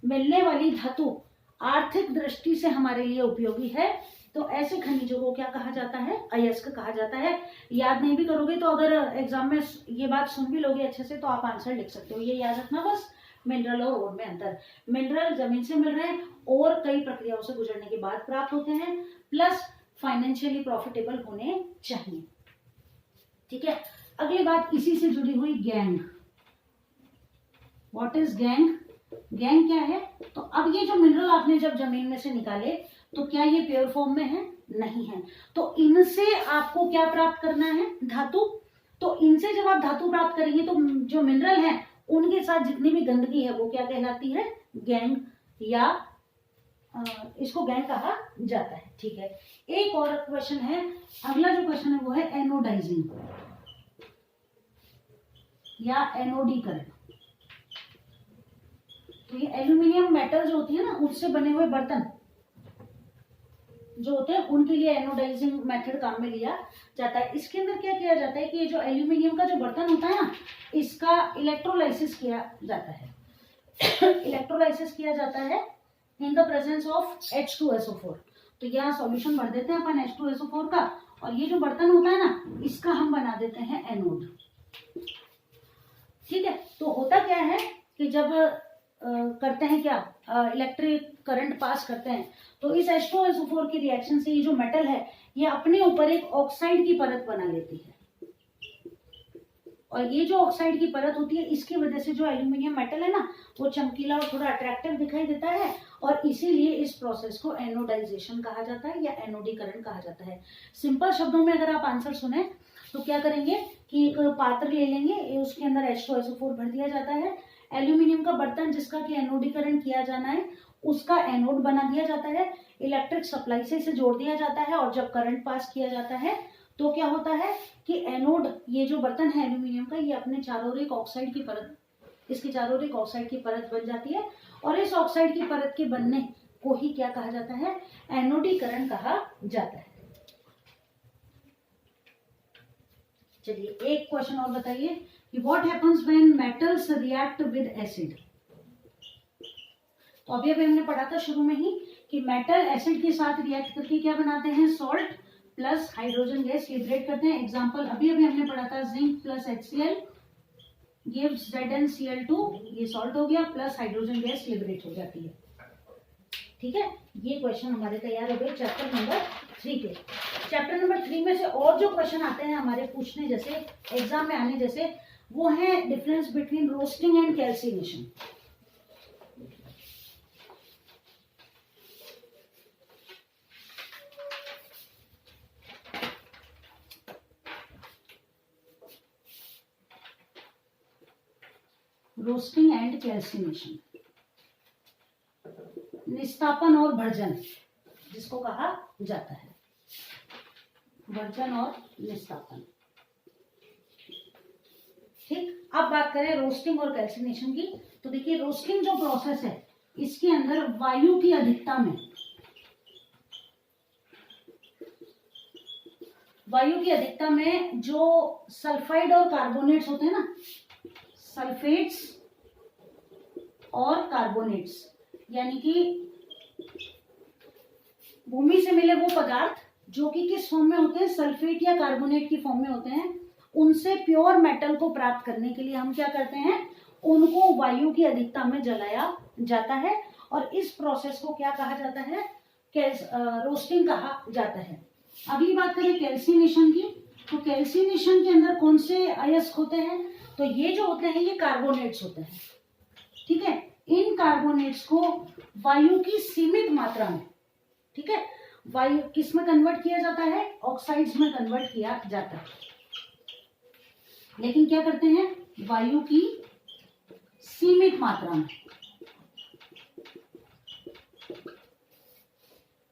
मिलने वाली धातु आर्थिक दृष्टि से हमारे लिए उपयोगी है, तो ऐसे खनिजों को क्या कहा जाता है? अयस्क कहा जाता है। याद नहीं भी करोगे तो अगर एग्जाम में ये बात सुन भी लोगे अच्छे से तो आप आंसर लिख सकते हो। ये याद रखना बस, मिनरल और ओर में अंतर। मिनरल जमीन से मिल रहे हैं, और कई प्रक्रियाओं से गुजरने के बाद प्राप्त होते हैं, प्लस फाइनेंशियली प्रॉफिटेबल होने चाहिए, ठीक है। अगली बात इसी से जुड़ी हुई, gang. What is gang? Gang क्या है? तो अब ये जो मिनरल आपने जब जमीन में से निकाले तो क्या ये प्योर फॉर्म में है? नहीं है। तो इनसे आपको क्या प्राप्त करना है? धातु। तो इनसे जब आप धातु प्राप्त करेंगे तो जो मिनरल है उनके साथ जितनी भी गंदगी है वो क्या कहलाती है? गैंग, या इसको गैंग कहा जाता है, ठीक है। एक और क्वेश्चन है, अगला जो क्वेश्चन है वो है एनोडाइजिंग या एनोडीकरण। तो ये एल्यूमिनियम मेटल जो होती है ना, उससे बने हुए बर्तन जो होते हैं उनके लिए एनोडाइजिंग मेथड काम में लिया जाता है। इसके अंदर क्या किया जाता है कि ये जो एल्यूमिनियम का जो बर्तन होता है ना, इसका इलेक्ट्रोलाइसिस किया जाता है इलेक्ट्रोलाइसिस किया जाता है in the presence of H2SO4। तो यहाँ सॉल्यूशन भर देते हैं अपन H2SO4 का, और ये जो बर्तन होता है ना, इसका हम बना देते हैं एनोड, ठीक है। तो होता क्या है कि जब करते हैं क्या, इलेक्ट्रिक करंट पास करते हैं, तो इस H2SO4 की रिएक्शन से ये जो मेटल है ये अपने ऊपर एक ऑक्साइड की परत बना लेती है, और ये जो ऑक्साइड की परत होती है इसकी वजह से जो एल्यूमिनियम मेटल है ना वो चमकीला और थोड़ा अट्रैक्टिव दिखाई देता है, और इसीलिए इस प्रोसेस को एनोडाइजेशन कहा जाता है या एनोडीकरण कहा जाता है। सिंपल शब्दों में अगर आप आंसर सुने तो क्या करेंगे कि एक पात्र ले लेंगे, उसके अंदर H2SO4 भर दिया जाता है, एल्यूमिनियम का बर्तन जिसका कि एनोडीकरण किया जाना है उसका एनोड बना दिया जाता है, इलेक्ट्रिक सप्लाई से इसे जोड़ दिया जाता है, और जब करंट पास किया जाता है तो क्या होता है कि एनोड, ये जो बर्तन है एल्यूमिनियम का, ये अपने चारों ओर एक ऑक्साइड की परत, इसके चारों ओर एक ऑक्साइड की परत बन जाती है, और इस ऑक्साइड की परत के बनने को ही क्या कहा जाता है? एनोडीकरण कहा जाता है। चलिए एक क्वेश्चन और बताइए कि what happens when metals react with acid. तो अभी हमने पढ़ा था शुरू में ही कि मेटल एसिड के साथ रिएक्ट करके क्या बनाते हैं? Salt plus hydrogen gas liberate करते हैं। एग्जांपल अभी हमने पढ़ा था, zinc plus HCl gives ZnCl2, ये सॉल्ट हो गया, प्लस हाइड्रोजन गैस लिबरेट हो जाती है, ठीक है। ये क्वेश्चन हमारे तैयार हो गए चैप्टर नंबर 3 के। चैप्टर नंबर 3 में से और जो क्वेश्चन आते हैं हमारे पूछने जैसे, एग्जाम में आने जैसे, वो है difference between roasting and calcination. Roasting and calcination, निस्तापन और भर्जन जिसको कहा जाता है, भर्जन और निस्तापन। ठीक, अब बात करें रोस्टिंग और कैल्सिनेशन की, तो देखिए रोस्टिंग जो प्रोसेस है इसके अंदर वायु की अधिकता में, वायु की अधिकता में जो सल्फाइड और कार्बोनेट्स होते हैं ना, सल्फेट्स और कार्बोनेट्स, यानी कि भूमि से मिले वो पदार्थ जो कि किस फॉर्म में होते हैं, सल्फेट या कार्बोनेट की फॉर्म में होते हैं, उनसे प्योर मेटल को प्राप्त करने के लिए हम क्या करते हैं, उनको वायु की अधिकता में जलाया जाता है और इस प्रोसेस को क्या कहा जाता है, रोस्टिंग कहा जाता है। अगली बात करें कैल्सिनेशन की, तो कैल्सिनेशन के अंदर कौन से अयस्क होते हैं, तो ये जो होते हैं ये कार्बोनेट्स होते हैं। ठीक है, इन कार्बोनेट्स को वायु की सीमित मात्रा में, ठीक है, वायु किस में कन्वर्ट किया जाता है, ऑक्साइड्स में कन्वर्ट किया जाता है, लेकिन क्या करते हैं, वायु की सीमित मात्रा में,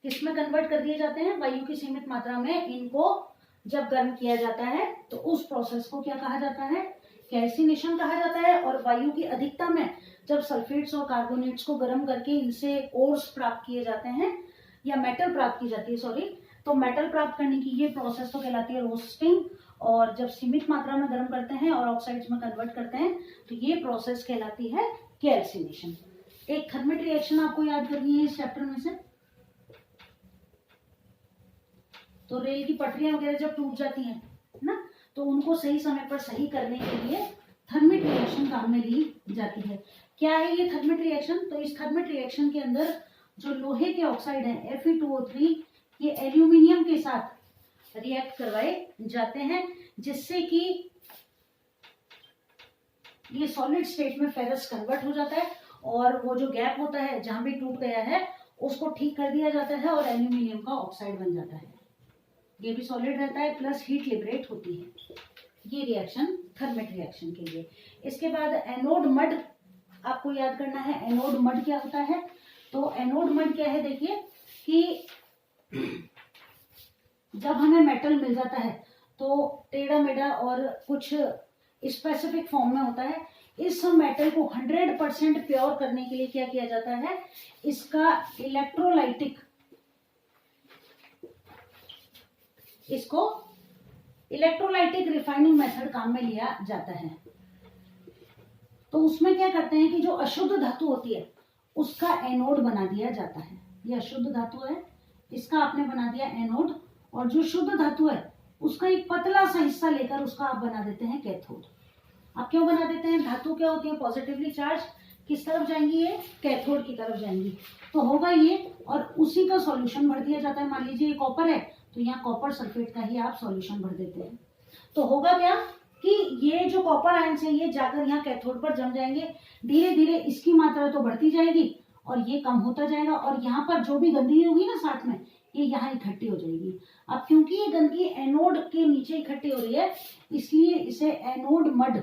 किसमें कन्वर्ट कर दिए जाते हैं, वायु की सीमित मात्रा में। इनको जब गर्म किया जाता है तो उस प्रोसेस को क्या कहा जाता है, कैल्सिनेशन कहा जाता है। और वायु की अधिकता में जब सल्फेट्स और कार्बोनेट्स को गर्म करके इनसे ओर्स प्राप्त किए जाते हैं या मेटल प्राप्त की जाती है, सॉरी, तो मेटल प्राप्त करने की ये प्रोसेस तो कहलाती है रोस्टिंग। और जब सीमित मात्रा में गर्म करते हैं और ऑक्साइड्स में कन्वर्ट करते हैं तो ये प्रोसेस कहलाती है कैल्सिनेशन। एक थर्मिट रिएक्शन आपको याद करनी है इस चैप्टर में से, तो रेल की पटरियां वगैरह जब टूट जाती हैं ना, तो उनको सही समय पर सही करने के लिए थर्मिट रिएक्शन काम में ली जाती है। क्या है ये थर्मिट रिएक्शन, तो इस थर्मिट रिएक्शन के अंदर जो लोहे के ऑक्साइड है Fe2O3, ये एल्यूमिनियम के साथ रिएक्ट करवाए जाते हैं, जिससे कि ये सॉलिड स्टेट में फेरस कन्वर्ट हो जाता है और वो जो गैप होता है जहां भी टूट गया है उसको ठीक कर दिया जाता है और एल्यूमिनियम का ऑक्साइड बन जाता है। ये भी सॉलिड रहता है प्लस हीट लिबरेट होती है। ये रिएक्शन थर्मिट रिएक्शन के लिए। इसके बाद एनोड मड आपको याद करना है। एनोड मड क्या होता है, तो एनोड मड क्या है, देखिए कि जब हमें मेटल मिल जाता है तो टेढ़ा मेढ़ा और कुछ स्पेसिफिक फॉर्म में होता है। इस मेटल को 100% प्योर करने के लिए क्या किया जाता है, इसका इलेक्ट्रोलाइटिक रिफाइनिंग मेथड काम में लिया जाता है। तो उसमें क्या करते हैं कि जो अशुद्ध धातु होती है उसका एनोड बना दिया जाता है। ये अशुद्ध धातु है, इसका आपने बना दिया एनोड, और जो शुद्ध धातु है उसका एक पतला सा हिस्सा लेकर उसका आप बना देते हैं कैथोड। आप क्यों बना देते हैं, धातु क्या होती है पॉजिटिवली चार्ज, किस तरफ जाएंगी, ये कैथोड की तरफ जाएंगी, तो होगा ये, और उसी का सॉल्यूशन भर दिया जाता है। मान लीजिए ये कॉपर है तो यहाँ कॉपर सल्फेट का ही आप सॉल्यूशन भर देते हैं, तो होगा क्या कि ये जो कॉपर आयंस है ये जाकर यहाँ कैथोड पर जम जाएंगे। धीरे धीरे इसकी मात्रा तो बढ़ती जाएगी और ये कम होता जाएगा, और यहाँ पर जो भी गंदगी होगी ना साथ में, ये यहाँ इकट्ठी हो जाएगी। अब क्योंकि ये गंदगी एनोड के नीचे इकट्ठी हो रही है, इसलिए इसे एनोड मड,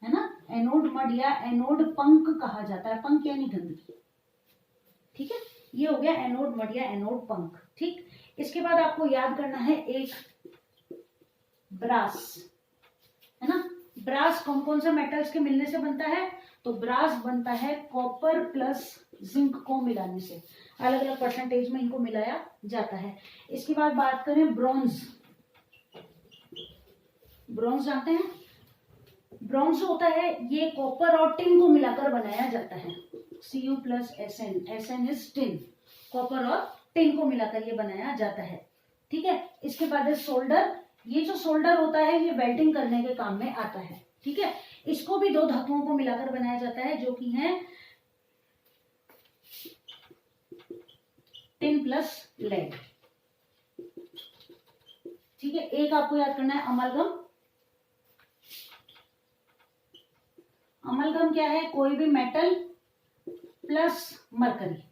है ना, एनोड मड या एनोड पंक कहा जाता है। पंक यानी गंदगी, ठीक है, ये हो गया एनोड मड या एनोड पंक। ठीक, इसके बाद आपको याद करना है एक ब्रास, है ना। ब्रास कौन कौन से मेटल्स के मिलने से बनता है, तो ब्रास बनता है कॉपर प्लस जिंक को मिलाने से, अलग अलग परसेंटेज में इनको मिलाया जाता है। इसके बाद बात करें ब्रॉन्ज। ब्रॉन्ज जानते हैं, ब्रॉन्ज होता है ये कॉपर और टिन को मिलाकर बनाया जाता है। Cu plus Sn, Sn is tin, copper और टिन को मिलाकर ये बनाया जाता है। ठीक है, इसके बाद है सोल्डर। ये जो सोल्डर होता है ये वेल्डिंग करने के काम में आता है। ठीक है, इसको भी दो धातुओं को मिलाकर बनाया जाता है जो कि है टिन प्लस लेड। ठीक है, एक आपको याद करना है अमलगम। अमलगम क्या है, कोई भी मेटल प्लस मरकरी,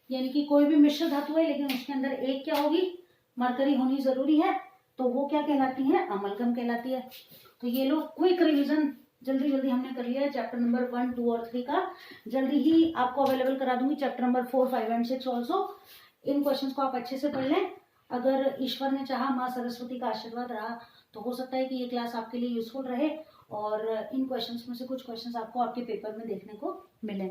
यानी कि कोई भी मिश्र धातु है लेकिन उसके अंदर एक क्या होगी, मरकरी होनी जरूरी है, तो वो क्या कहलाती है, अमलगम कहलाती है। तो ये लो क्विक रिवीजन जल्दी जल्दी हमने कर लिया है चैप्टर नंबर 1, 2 और 3 का। जल्दी ही आपको अवेलेबल करा दूंगी chapter number 4, 5 and 6 also. In questions को आप अच्छे से पढ़ लें। अगर ईश्वर ने चाहा, माँ सरस्वती का आशीर्वाद रहा, तो हो सकता है कि ये क्लास आपके लिए यूजफुल रहे और इन क्वेश्चंस में से कुछ क्वेश्चंस आपको आपके पेपर में देखने को मिले।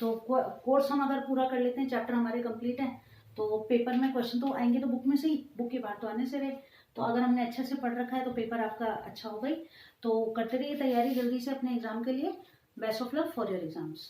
तो कोर्स हम अगर पूरा कर लेते हैं, चैप्टर हमारे कंप्लीट हैं, तो पेपर में क्वेश्चन तो आएंगे तो बुक में से ही, बुक के बाहर तो आने से रहे। तो अगर हमने अच्छे से पढ़ रखा है तो पेपर आपका अच्छा होगा ही। तो करते रहिए तैयारी जल्दी से अपने एग्जाम के लिए। Best of luck for your exams.